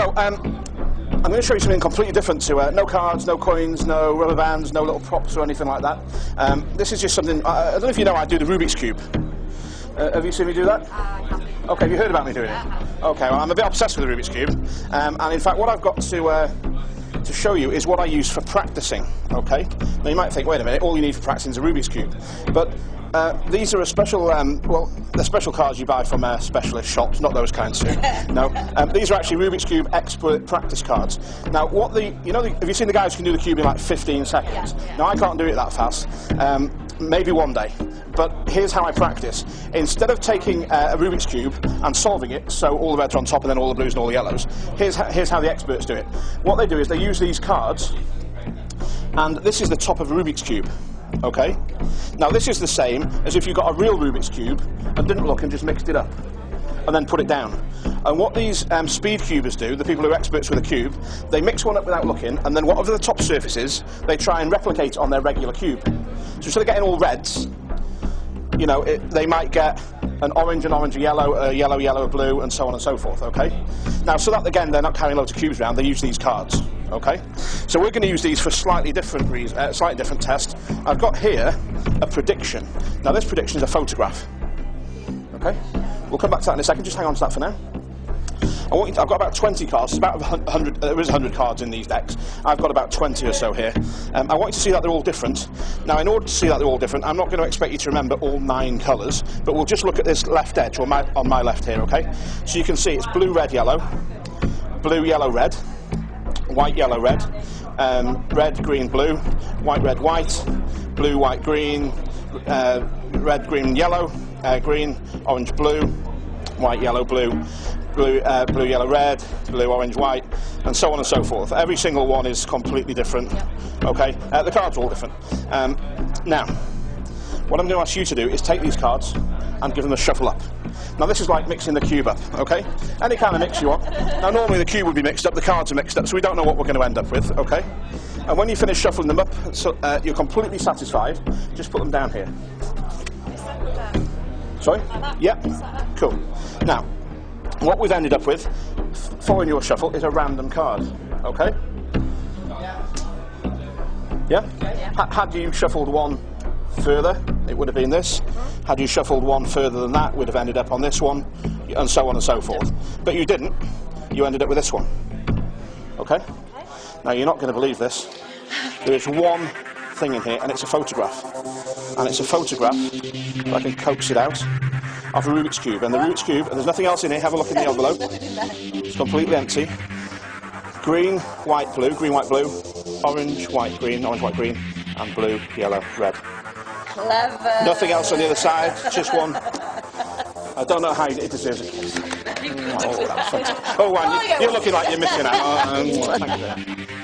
So I'm going to show you something completely different to no cards, no coins, no rubber bands, no little props or anything like that. This is just something, I don't know if you know, I do the Rubik's Cube. Have you seen me do that? Okay, have you heard about me doing it? Okay, well, I'm a bit obsessed with the Rubik's Cube. And in fact, what I've got to show you is what I use for practicing, okay? Now you might think, wait a minute, all you need for practicing is a Rubik's Cube. But these are a special, well, they're special cards you buy from specialist shops, not those kinds too. No, these are actually Rubik's Cube expert practice cards. Now, have you seen the guys who can do the cube in like 15 seconds? Yeah. Now, I can't do it that fast. Maybe one day. But here's how I practice. Instead of taking a Rubik's Cube and solving it, so all the reds are on top and then all the blues and all the yellows, here's how the experts do it. What they do is they use these cards, and this is the top of a Rubik's Cube. Okay? Now this is the same as if you got a real Rubik's Cube and didn't look and just mixed it up and then put it down. And what these speed cubers do, the people who are experts with a cube, they mix one up without looking, and then whatever the top surface is, they try and replicate on their regular cube. So instead of getting all reds, you know, they might get an orange, a yellow, a blue, and so on and so forth, okay? Now, so that, again, they're not carrying loads of cubes around, they use these cards, okay? So we're going to use these for slightly different test. I've got here a prediction. Now, this prediction is a photograph, okay? We'll come back to that in a second, just hang on to that for now. I've got about 20 cards, it's about 100, there is 100 cards in these decks. I've got about 20 or so here. I want you to see that they're all different. Now, in order to see that they're all different, I'm not going to expect you to remember all 9 colours, but we'll just look at this left edge, or on my left here, okay? So you can see it's blue, red, yellow, blue, yellow, red, white, yellow, red, red, green, blue, white, blue, white, green, red, green, yellow, green, orange, blue, white, yellow, blue, blue, yellow, red, blue, orange, white, and so on and so forth. Every single one is completely different, okay? The cards are all different. Now, what I'm going to ask you to do is take these cards and give them a shuffle up. Now, this is like mixing the cube up, okay? Any kind of mix you want. Now, normally the cube would be mixed up, the cards are mixed up, so we don't know what we're going to end up with, okay? And when you finish shuffling them up, so you're completely satisfied, just put them down here. Sorry? Yeah? Cool. Now, what we've ended up with, following your shuffle, is a random card, okay? Yeah? Had you shuffled one further, it would have been this. Had you shuffled one further than that, we'd have ended up on this one, and so on and so forth. But you didn't. You ended up with this one, okay? Now, you're not going to believe this. There is one thing in here, and it's a photograph. And it's a photograph, if I can coax it out, of a Rubik's Cube. And the Rubik's Cube, and there's nothing else in it, have a look in the envelope. It's completely empty. Green, white, blue, orange, white, green, and blue, yellow, red. Clever. Nothing else on the other side, just one. I don't know how it deserves a kiss. Oh, that's fantastic. Oh, Wan, you're looking like you're missing out. Thank you.